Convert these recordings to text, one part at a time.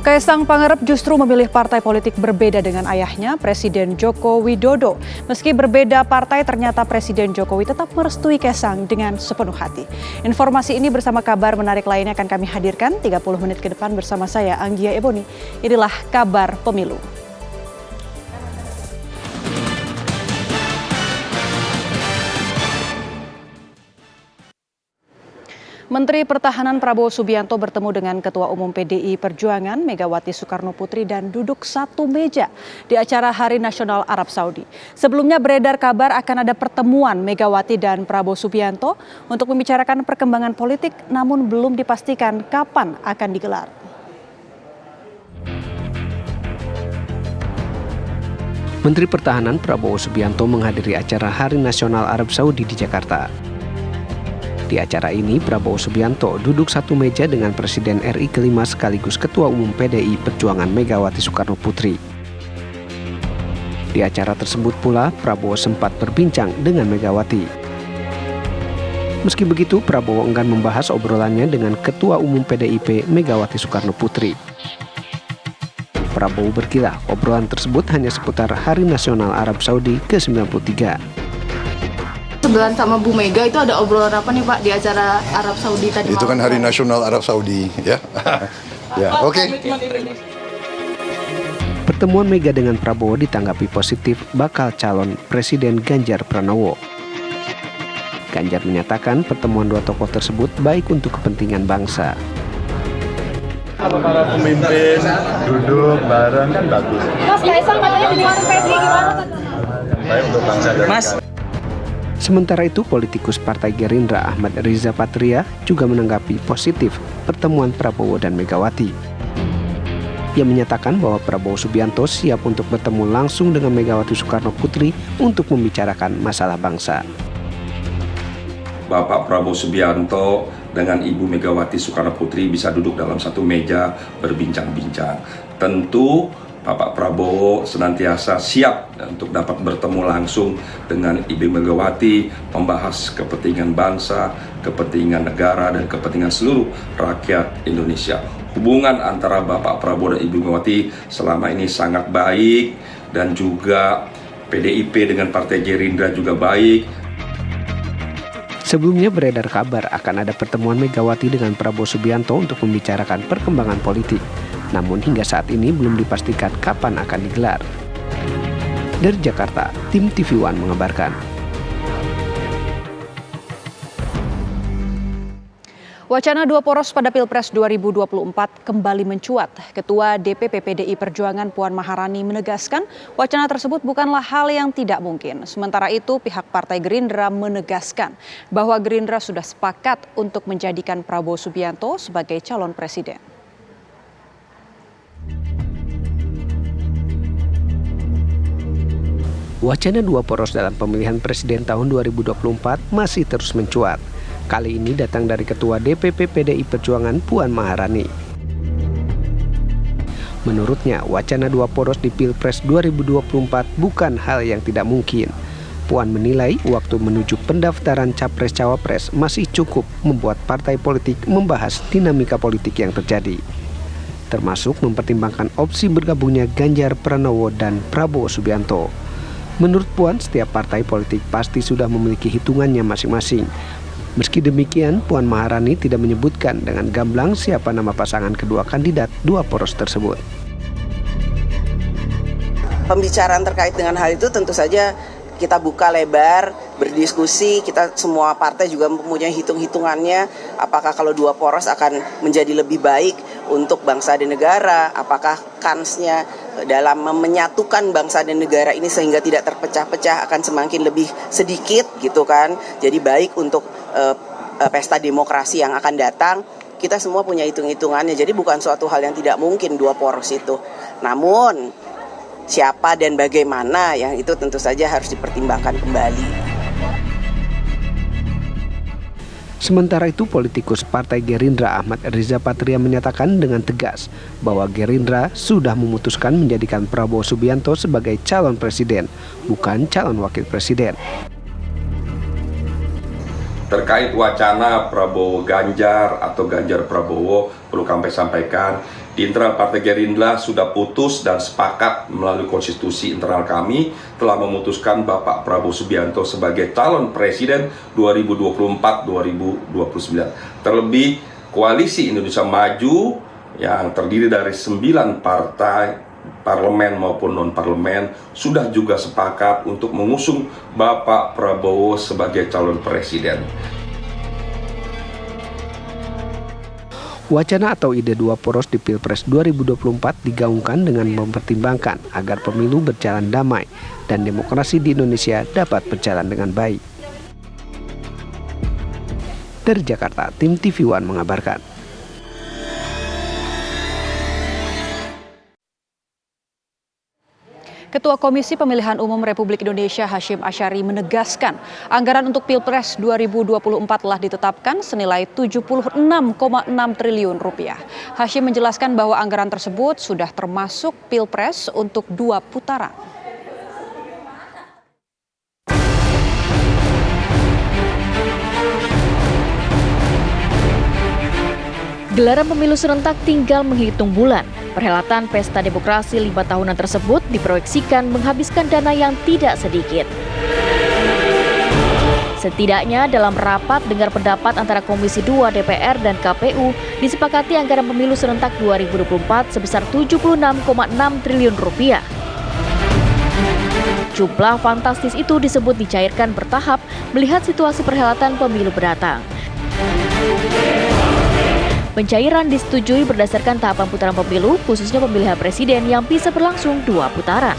Kaisang Pangarep justru memilih partai politik berbeda dengan ayahnya, Presiden Joko Widodo. Meski berbeda partai, ternyata Presiden Jokowi tetap merestui Kaisang dengan sepenuh hati. Informasi ini bersama kabar menarik lainnya akan kami hadirkan 30 menit ke depan bersama saya, Anggia Eboni. Inilah kabar pemilu. Menteri Pertahanan Prabowo Subianto bertemu dengan Ketua Umum PDI Perjuangan Megawati Soekarno Putri dan duduk satu meja di acara Hari Nasional Arab Saudi. Sebelumnya beredar kabar akan ada pertemuan Megawati dan Prabowo Subianto untuk membicarakan perkembangan politik, namun belum dipastikan kapan akan digelar. Menteri Pertahanan Prabowo Subianto menghadiri acara Hari Nasional Arab Saudi di Jakarta. Di acara ini, Prabowo Subianto duduk satu meja dengan Presiden RI kelima sekaligus Ketua Umum PDI Perjuangan Megawati Soekarno Putri. Di acara tersebut pula, Prabowo sempat berbincang dengan Megawati. Meski begitu, Prabowo enggan membahas obrolannya dengan Ketua Umum PDIP Megawati Soekarno Putri. Prabowo berkilah obrolan tersebut hanya seputar Hari Nasional Arab Saudi ke-93. Sebelah sama Bu Mega itu ada obrolan apa nih Pak di acara Arab Saudi tadi? Itu kan Hari Nasional Arab Saudi, ya. Ya, oke. Pertemuan Mega dengan Prabowo ditanggapi positif bakal calon Presiden Ganjar Pranowo. Ganjar menyatakan pertemuan dua tokoh tersebut baik untuk kepentingan bangsa. Kalau para pemimpin duduk bareng kan bagus. Mas Kaisang katanya di luar PSI gimana? Baik untuk bangsa dan negara. Sementara itu, politikus Partai Gerindra Ahmad Riza Patria juga menanggapi positif pertemuan Prabowo dan Megawati. Ia menyatakan bahwa Prabowo Subianto siap untuk bertemu langsung dengan Megawati Soekarno Putri untuk membicarakan masalah bangsa. Bapak Prabowo Subianto dengan Ibu Megawati Soekarno Putri bisa duduk dalam satu meja berbincang-bincang. Tentu Bapak Prabowo senantiasa siap untuk dapat bertemu langsung dengan Ibu Megawati, membahas kepentingan bangsa, kepentingan negara, dan kepentingan seluruh rakyat Indonesia. Hubungan antara Bapak Prabowo dan Ibu Megawati selama ini sangat baik, dan juga PDIP dengan Partai Gerindra juga baik. Sebelumnya beredar kabar akan ada pertemuan Megawati dengan Prabowo Subianto untuk membicarakan perkembangan politik. Namun hingga saat ini belum dipastikan kapan akan digelar. Dari Jakarta, tim TV One mengabarkan. Wacana dua poros pada Pilpres 2024 kembali mencuat. Ketua DPP PDI Perjuangan Puan Maharani menegaskan wacana tersebut bukanlah hal yang tidak mungkin. Sementara itu pihak Partai Gerindra menegaskan bahwa Gerindra sudah sepakat untuk menjadikan Prabowo Subianto sebagai calon presiden. Wacana dua poros dalam pemilihan presiden tahun 2024 masih terus mencuat. Kali ini datang dari Ketua DPP PDI Perjuangan Puan Maharani. Menurutnya, wacana dua poros di Pilpres 2024 bukan hal yang tidak mungkin. Puan menilai waktu menuju pendaftaran Capres-Cawapres masih cukup membuat partai politik membahas dinamika politik yang terjadi. Termasuk mempertimbangkan opsi bergabungnya Ganjar Pranowo dan Prabowo Subianto. Menurut Puan, setiap partai politik pasti sudah memiliki hitungannya masing-masing. Meski demikian, Puan Maharani tidak menyebutkan dengan gamblang siapa nama pasangan kedua kandidat dua poros tersebut. Pembicaraan terkait dengan hal itu tentu saja kita buka lebar, berdiskusi, kita semua partai juga mempunyai hitung-hitungannya, apakah kalau dua poros akan menjadi lebih baik untuk bangsa dan negara, apakah kansnya dalam menyatukan bangsa dan negara ini sehingga tidak terpecah-pecah akan semakin lebih sedikit gitu kan, jadi baik untuk pesta demokrasi yang akan datang. Kita semua punya hitung-hitungannya, jadi bukan suatu hal yang tidak mungkin dua poros itu. Namun siapa dan bagaimana yang itu tentu saja harus dipertimbangkan kembali. Sementara itu, politikus Partai Gerindra Ahmad Riza Patria menyatakan dengan tegas bahwa Gerindra sudah memutuskan menjadikan Prabowo Subianto sebagai calon presiden, bukan calon wakil presiden. Terkait wacana Prabowo Ganjar atau Ganjar Prabowo, perlu kami sampaikan, di internal Partai Gerindra sudah putus dan sepakat melalui konstitusi internal kami telah memutuskan Bapak Prabowo Subianto sebagai calon presiden 2024-2029. Terlebih Koalisi Indonesia Maju yang terdiri dari 9 partai parlemen maupun non-parlemen sudah juga sepakat untuk mengusung Bapak Prabowo sebagai calon presiden. Wacana atau ide dua poros di Pilpres 2024 digaungkan dengan mempertimbangkan agar pemilu berjalan damai dan demokrasi di Indonesia dapat berjalan dengan baik. Dari Jakarta, tim TV One mengabarkan. Ketua Komisi Pemilihan Umum Republik Indonesia Hasyim Asyari menegaskan anggaran untuk Pilpres 2024 telah ditetapkan senilai 76,6 triliun rupiah. Hasyim menjelaskan bahwa anggaran tersebut sudah termasuk Pilpres untuk 2 putaran. Gelaran pemilu serentak tinggal menghitung bulan. Perhelatan Pesta Demokrasi 5 tahunan tersebut diproyeksikan menghabiskan dana yang tidak sedikit. Setidaknya dalam rapat dengar pendapat antara Komisi 2 DPR dan KPU disepakati anggaran pemilu serentak 2024 sebesar 76,6 triliun rupiah. Jumlah fantastis itu disebut dicairkan bertahap melihat situasi perhelatan pemilu mendatang. Pencairan disetujui berdasarkan tahapan putaran pemilu, khususnya pemilihan presiden yang bisa berlangsung 2 putaran.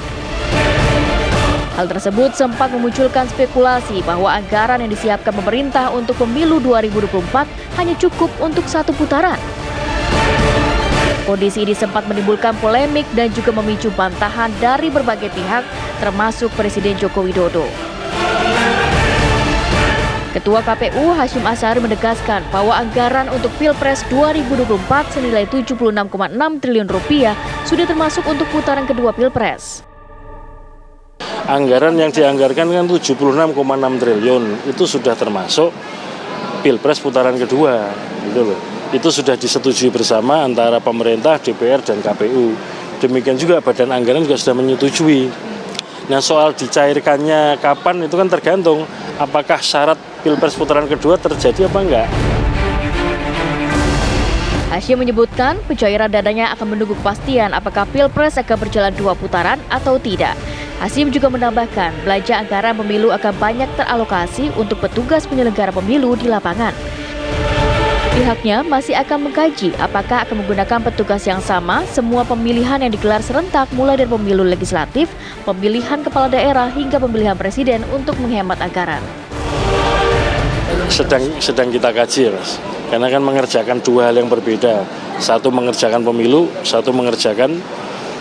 Hal tersebut sempat memunculkan spekulasi bahwa anggaran yang disiapkan pemerintah untuk pemilu 2024 hanya cukup untuk 1 putaran. Kondisi ini sempat menimbulkan polemik dan juga memicu bantahan dari berbagai pihak, termasuk Presiden Joko Widodo. Ketua KPU Hasyim Asyari menegaskan bahwa anggaran untuk Pilpres 2024 senilai 76,6 triliun rupiah sudah termasuk untuk putaran kedua Pilpres. Anggaran yang dianggarkan kan 76,6 triliun itu sudah termasuk Pilpres putaran kedua, gitu loh. Itu sudah disetujui bersama antara pemerintah, DPR dan KPU. Demikian juga Badan Anggaran juga sudah menyetujui. Nah, soal dicairkannya kapan itu kan tergantung apakah syarat Pilpres putaran kedua terjadi apa enggak. Hasyim menyebutkan pencairan dananya akan menunggu kepastian apakah Pilpres akan berjalan 2 putaran atau tidak. Hasyim juga menambahkan belanja anggaran pemilu akan banyak teralokasi untuk petugas penyelenggara pemilu di lapangan. Pihaknya masih akan mengkaji apakah akan menggunakan petugas yang sama semua pemilihan yang digelar serentak mulai dari pemilu legislatif, pemilihan kepala daerah hingga pemilihan presiden untuk menghemat anggaran. Sedang kita kaji, Mas. Karena kan mengerjakan 2 hal yang berbeda. Satu mengerjakan pemilu, satu mengerjakan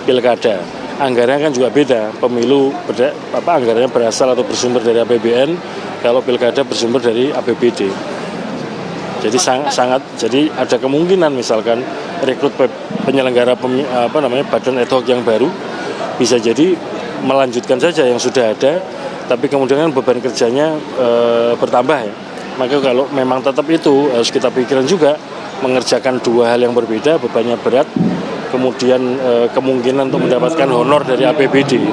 pilkada. Anggarannya kan juga beda. Pemilu anggarannya berasal atau bersumber dari APBN, kalau pilkada bersumber dari APBD. Jadi jadi ada kemungkinan misalkan rekrut penyelenggara badan ad hoc yang baru bisa jadi melanjutkan saja yang sudah ada, tapi kemudian beban kerjanya bertambah ya. Maka kalau memang tetap itu harus kita pikirkan juga mengerjakan 2 hal yang berbeda, bebannya berat, kemudian kemungkinan untuk mendapatkan honor dari APBD.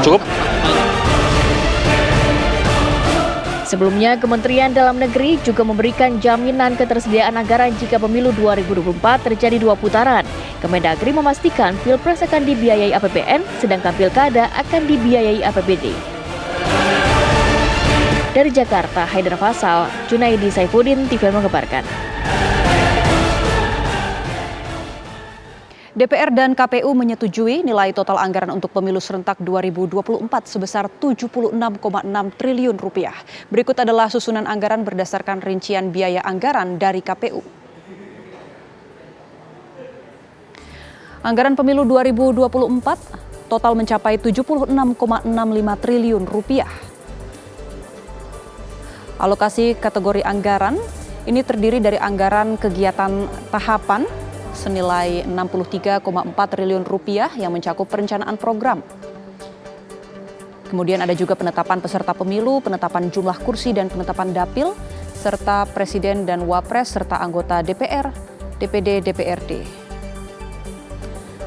Cukup. Sebelumnya, Kementerian Dalam Negeri juga memberikan jaminan ketersediaan anggaran jika pemilu 2024 terjadi 2 putaran. Kemendagri memastikan Pilpres akan dibiayai APBN, sedangkan Pilkada akan dibiayai APBD. Dari Jakarta, Haidar Faisal, Junaidi Saifuddin, TV mengabarkan. DPR dan KPU menyetujui nilai total anggaran untuk pemilu serentak 2024 sebesar 76,6 triliun rupiah. Berikut adalah susunan anggaran berdasarkan rincian biaya anggaran dari KPU. Anggaran pemilu 2024 total mencapai 76,65 triliun rupiah. Alokasi kategori anggaran ini terdiri dari anggaran kegiatan tahapan senilai 63,4 triliun rupiah yang mencakup perencanaan program. Kemudian ada juga penetapan peserta pemilu, penetapan jumlah kursi dan penetapan dapil, serta presiden dan wapres serta anggota DPR, DPD, DPRD.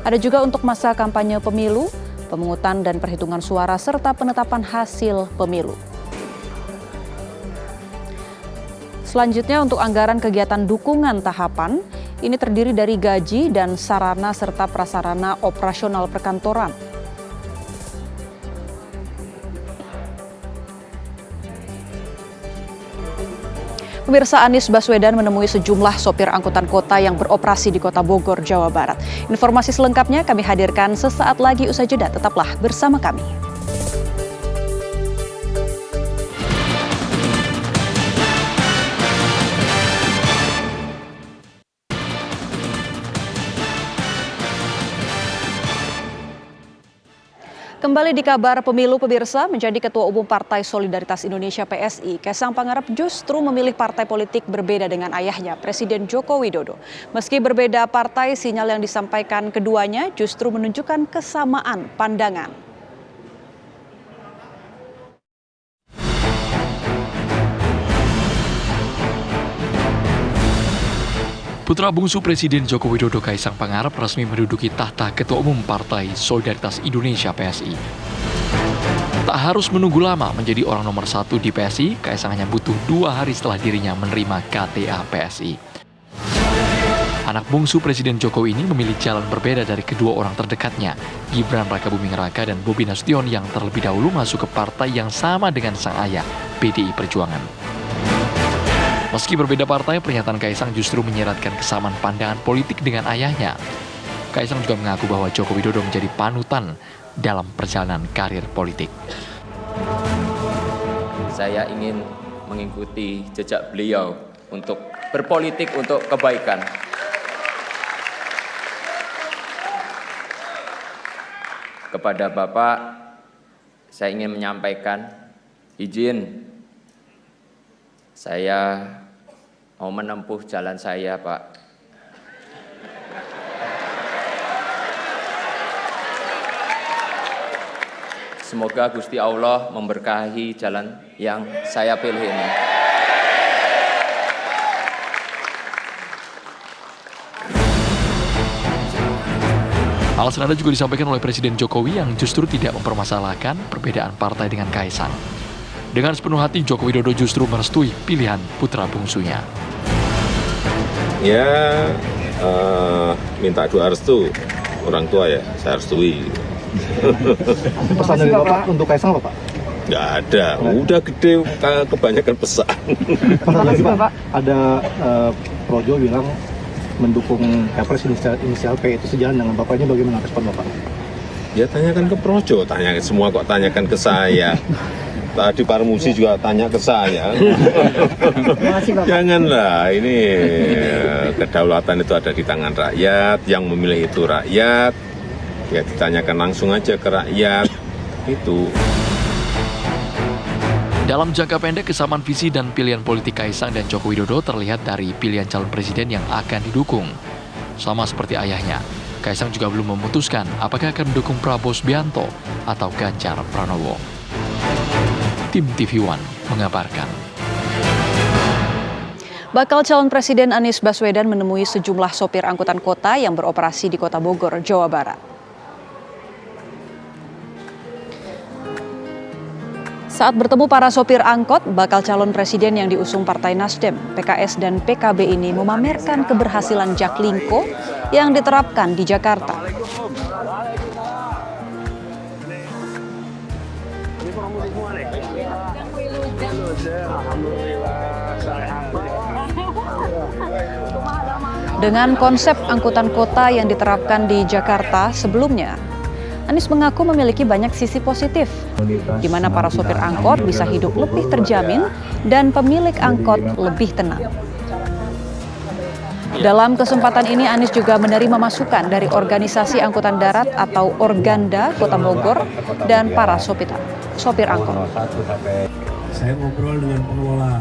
Ada juga untuk masa kampanye pemilu, pemungutan dan perhitungan suara serta penetapan hasil pemilu. Selanjutnya untuk anggaran kegiatan dukungan tahapan, ini terdiri dari gaji dan sarana serta prasarana operasional perkantoran. Pemirsa, Anies Baswedan menemui sejumlah sopir angkutan kota yang beroperasi di Kota Bogor, Jawa Barat. Informasi selengkapnya kami hadirkan sesaat lagi usai jeda. Tetaplah bersama kami. Kembali di kabar pemilu, pemirsa, menjadi Ketua Umum Partai Solidaritas Indonesia PSI, Kaisang Pangarep justru memilih partai politik berbeda dengan ayahnya, Presiden Joko Widodo. Meski berbeda partai, sinyal yang disampaikan keduanya justru menunjukkan kesamaan pandangan. Putra bungsu Presiden Joko Widodo, Kaisang Pangarep, resmi menduduki tahta Ketua Umum Partai Solidaritas Indonesia PSI. Tak harus menunggu lama menjadi orang nomor 1 di PSI, Kaisang hanya butuh 2 hari setelah dirinya menerima KTA PSI. Anak bungsu Presiden Jokowi ini memilih jalan berbeda dari kedua orang terdekatnya, Gibran Rakabuming Raka dan Bobi Nasution, yang terlebih dahulu masuk ke partai yang sama dengan sang ayah, PDI Perjuangan. Meski berbeda partai, pernyataan Kaisang justru menyiratkan kesamaan pandangan politik dengan ayahnya. Kaisang juga mengaku bahwa Joko Widodo menjadi panutan dalam perjalanan karir politik. Saya ingin mengikuti jejak beliau untuk berpolitik untuk kebaikan. Kepada Bapak, saya ingin menyampaikan izin saya mau menempuh jalan saya, Pak. Semoga Gusti Allah memberkahi jalan yang saya pilih ini. Hal senada juga disampaikan oleh Presiden Jokowi yang justru tidak mempermasalahkan perbedaan partai dengan Kaisang. Dengan sepenuh hati, Joko Widodo justru merestui pilihan putra bungsunya. Ya, minta doa restu orang tua ya, saya restui. Pesan dari Bapak untuk Kaisang apa, Pak? Nggak ada, udah gede, kebanyakan pesan. Pesan lagi, Pak, ada Projo bilang mendukung Capres inisial P itu sejalan dengan Bapaknya, bagaimana respon Bapak? Ya tanyakan ke Projo, tanya semua kok tanyakan ke saya. Tadi Parmusi juga tanya ke saya. Janganlah, ini kedaulatan itu ada di tangan rakyat, yang memilih itu rakyat. Ya ditanyakan langsung aja ke rakyat. Itu. Dalam jangka pendek, kesamaan visi dan pilihan politik Kaisang dan Joko Widodo terlihat dari pilihan calon presiden yang akan didukung. Sama seperti ayahnya, Kaisang juga belum memutuskan apakah akan mendukung Prabowo Subianto atau Ganjar Pranowo. Tim TV One mengabarkan. Bakal calon Presiden Anies Baswedan menemui sejumlah sopir angkutan kota yang beroperasi di Kota Bogor, Jawa Barat. Saat bertemu para sopir angkot, bakal calon presiden yang diusung Partai Nasdem, PKS dan PKB ini memamerkan keberhasilan Jaklingko yang diterapkan di Jakarta. Dengan konsep angkutan kota yang diterapkan di Jakarta sebelumnya, Anies mengaku memiliki banyak sisi positif, di mana para sopir angkot bisa hidup lebih terjamin dan pemilik angkot lebih tenang. Dalam kesempatan ini, Anies juga menerima masukan dari organisasi angkutan darat atau Organda Kota Bogor dan para sopir angkot. Saya ngobrol dengan pengelola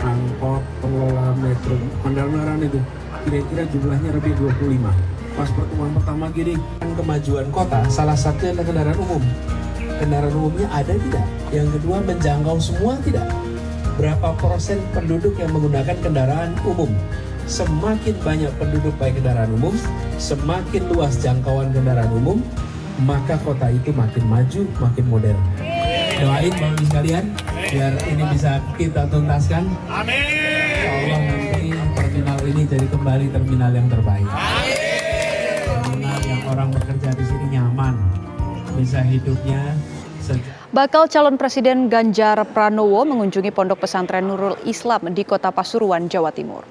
angkot, pengelola metro Pandanaran itu, kira-kira jumlahnya lebih 25. Pas pertemuan pertama gini, kemajuan kota, salah satunya adalah kendaraan umum. kendaraan umumnya ada tidak? Yang kedua, menjangkau semua tidak? Berapa persen penduduk yang menggunakan kendaraan umum? Semakin banyak penduduk pakai kendaraan umum, semakin luas jangkauan kendaraan umum, maka kota itu makin maju, makin modern. Doain Bapak-Ibu sekalian, biar ini bisa kita tuntaskan. Amin. Insya Allah nanti terminal ini jadi kembali terminal yang terbaik. Terminal yang orang bekerja di sini nyaman, bisa hidupnya. Bakal calon Presiden Ganjar Pranowo mengunjungi Pondok Pesantren Nurul Islam di Kota Pasuruan, Jawa Timur.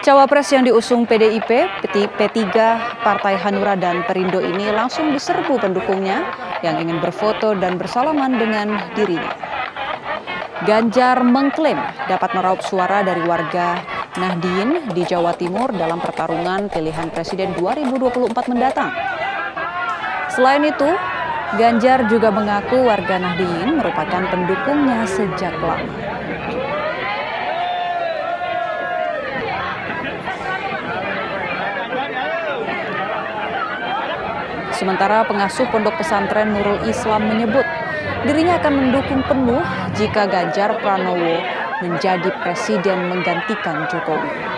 Cawapres yang diusung PDIP, P3, Partai Hanura dan Perindo ini langsung diserbu pendukungnya yang ingin berfoto dan bersalaman dengan dirinya. Ganjar mengklaim dapat meraup suara dari warga Nahdien di Jawa Timur dalam pertarungan pilihan Presiden 2024 mendatang. Selain itu, Ganjar juga mengaku warga Nahdien merupakan pendukungnya sejak lama. Sementara pengasuh Pondok Pesantren Nurul Islam menyebut dirinya akan mendukung penuh jika Ganjar Pranowo menjadi presiden menggantikan Jokowi.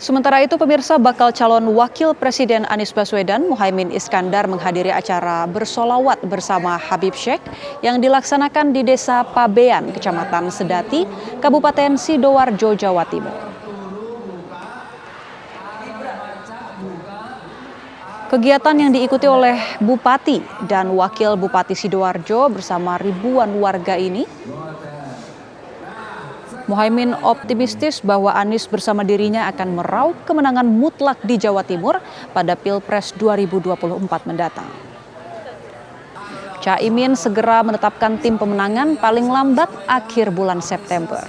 Sementara itu, pemirsa, bakal calon Wakil Presiden Anies Baswedan, Muhaimin Iskandar menghadiri acara bersolawat bersama Habib Syekh yang dilaksanakan di Desa Pabean, Kecamatan Sedati, Kabupaten Sidoarjo, Jawa Timur. Kegiatan yang diikuti oleh Bupati dan Wakil Bupati Sidoarjo bersama ribuan warga ini, Muhaimin optimistis bahwa Anies bersama dirinya akan meraup kemenangan mutlak di Jawa Timur pada Pilpres 2024 mendatang. Caimin segera menetapkan tim pemenangan paling lambat akhir bulan September.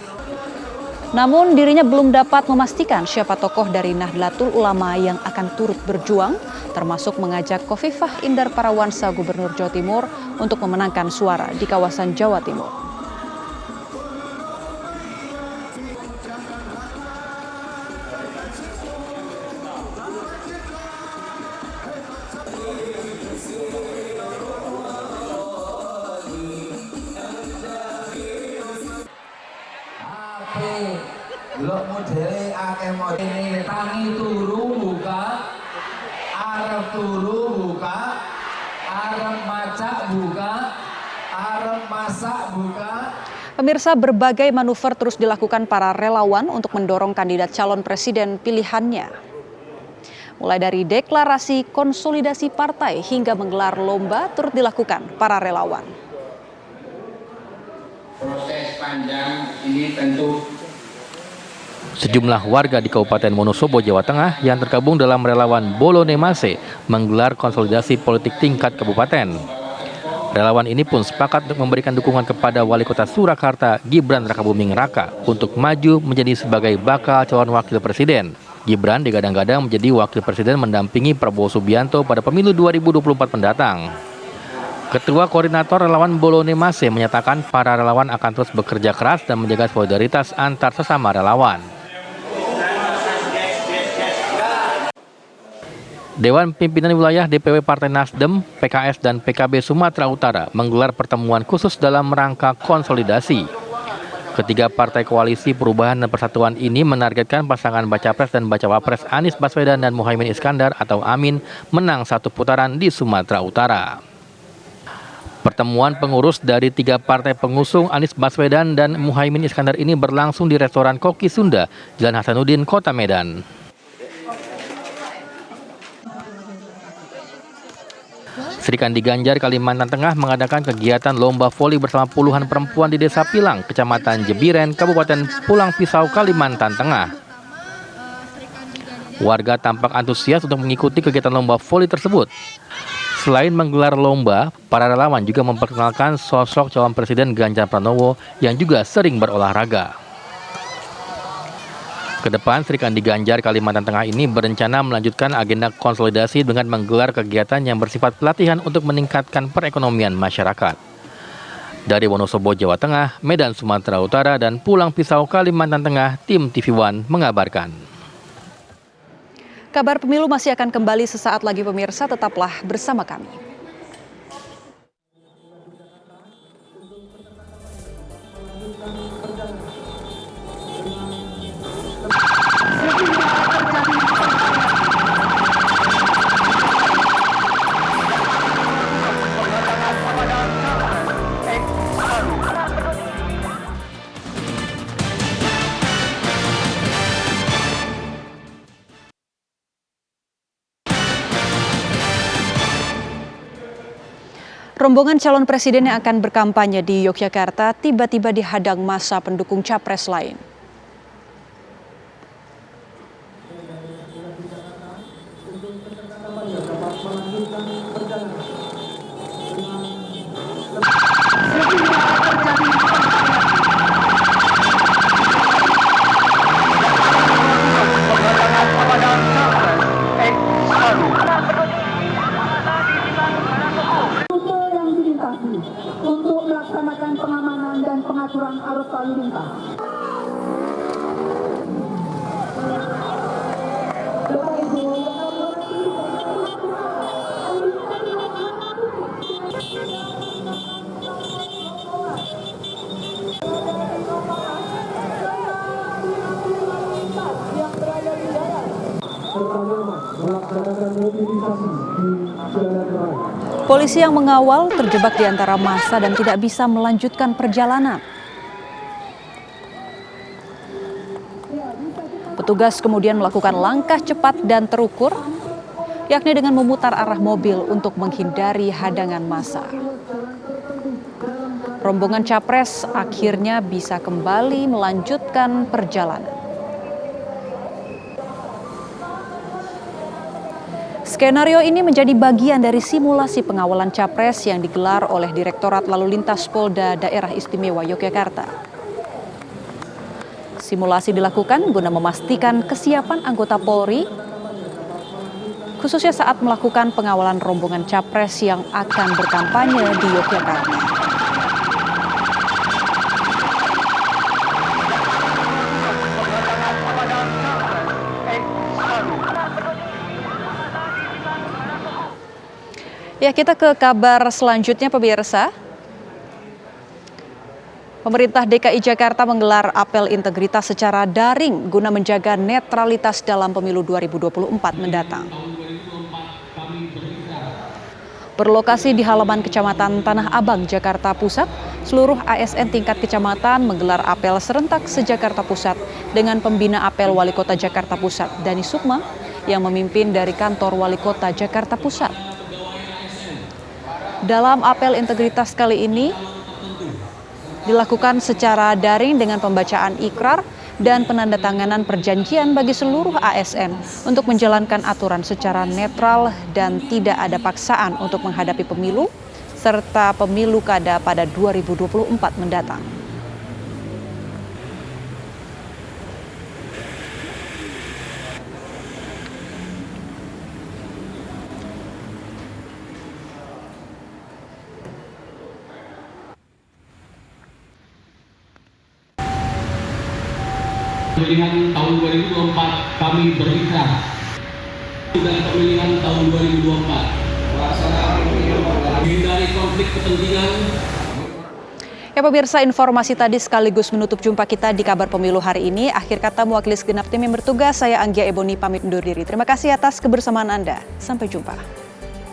Namun dirinya belum dapat memastikan siapa tokoh dari Nahdlatul Ulama yang akan turut berjuang, termasuk mengajak Khofifah Indar Parawansa Gubernur Jawa Timur untuk memenangkan suara di kawasan Jawa Timur. Delok modele akeh modele tangi turu buka, arep turu buka, arep macak buka, arep masak buka. Pemirsa, berbagai manuver terus dilakukan para relawan untuk mendorong kandidat calon presiden pilihannya. Mulai dari deklarasi konsolidasi partai hingga menggelar lomba turut dilakukan para relawan. Proses panjang ini tentu sejumlah warga di Kabupaten Wonosobo, Jawa Tengah yang tergabung dalam relawan Bolone Mase menggelar konsolidasi politik tingkat kabupaten. Relawan ini pun sepakat untuk memberikan dukungan kepada Wali Kota Surakarta Gibran Rakabuming Raka untuk maju menjadi sebagai bakal calon wakil presiden. Gibran digadang-gadang menjadi wakil presiden mendampingi Prabowo Subianto pada pemilu 2024 mendatang. Ketua Koordinator Relawan Bolone Mase menyatakan para relawan akan terus bekerja keras dan menjaga solidaritas antar sesama relawan. Dewan Pimpinan Wilayah DPW Partai Nasdem, PKS, dan PKB Sumatera Utara menggelar pertemuan khusus dalam rangka konsolidasi. Ketiga partai koalisi Perubahan dan Persatuan ini menargetkan pasangan Baca Pres dan Bacawa Pres Anies Baswedan dan Muhaimin Iskandar atau Amin menang satu putaran di Sumatera Utara. Pertemuan pengurus dari tiga partai pengusung Anies Baswedan dan Muhaimin Iskandar ini berlangsung di restoran Koki Sunda, Jalan Hasanuddin, Kota Medan. Sri Kandi Ganjar, Kalimantan Tengah mengadakan kegiatan lomba voli bersama puluhan perempuan di Desa Pilang, Kecamatan Jebiren, Kabupaten Pulang Pisau, Kalimantan Tengah. Warga tampak antusias untuk mengikuti kegiatan lomba voli tersebut. Selain menggelar lomba, para relawan juga memperkenalkan sosok calon presiden Ganjar Pranowo yang juga sering berolahraga. Kedepan, Sri Kandi Ganjar Kalimantan Tengah ini berencana melanjutkan agenda konsolidasi dengan menggelar kegiatan yang bersifat pelatihan untuk meningkatkan perekonomian masyarakat. Dari Wonosobo, Jawa Tengah, Medan, Sumatera Utara, dan Pulang Pisau, Kalimantan Tengah, tim TV One mengabarkan. Kabar pemilu masih akan kembali sesaat lagi pemirsa, tetaplah bersama kami. Rombongan calon presiden yang akan berkampanye di Yogyakarta tiba-tiba dihadang massa pendukung capres lain. Untuk melaksanakan pengamanan dan pengaturan arus lalu lintas. Polisi yang mengawal terjebak di antara massa dan tidak bisa melanjutkan perjalanan. Petugas kemudian melakukan langkah cepat dan terukur, yakni dengan memutar arah mobil untuk menghindari hadangan massa. Rombongan capres akhirnya bisa kembali melanjutkan perjalanan. Skenario ini menjadi bagian dari simulasi pengawalan capres yang digelar oleh Direktorat Lalu Lintas Polda Daerah Istimewa Yogyakarta. Simulasi dilakukan guna memastikan kesiapan anggota Polri, khususnya saat melakukan pengawalan rombongan capres yang akan berkampanye di Yogyakarta. Ya, kita ke kabar selanjutnya pemirsa. Pemerintah DKI Jakarta menggelar apel integritas secara daring guna menjaga netralitas dalam pemilu 2024 mendatang. Berlokasi di halaman Kecamatan Tanah Abang, Jakarta Pusat, seluruh ASN tingkat kecamatan menggelar apel serentak se-Jakarta Pusat dengan pembina apel Wali Kota Jakarta Pusat, Dani Sukma, yang memimpin dari kantor Wali Kota Jakarta Pusat. Dalam apel integritas kali ini dilakukan secara daring dengan pembacaan ikrar dan penandatanganan perjanjian bagi seluruh ASN untuk menjalankan aturan secara netral dan tidak ada paksaan untuk menghadapi pemilu serta pemilu kada pada 2024 mendatang. Pemilihan tahun 2024 kami berikrar dan pemilihan tahun 2024 hindari konflik kepentingan. Ya pemirsa, informasi tadi sekaligus menutup jumpa kita di kabar pemilu hari ini. Akhir kata mewakili segenap tim yang bertugas, saya Anggia Eboni pamit undur diri. Terima kasih atas kebersamaan Anda. Sampai jumpa.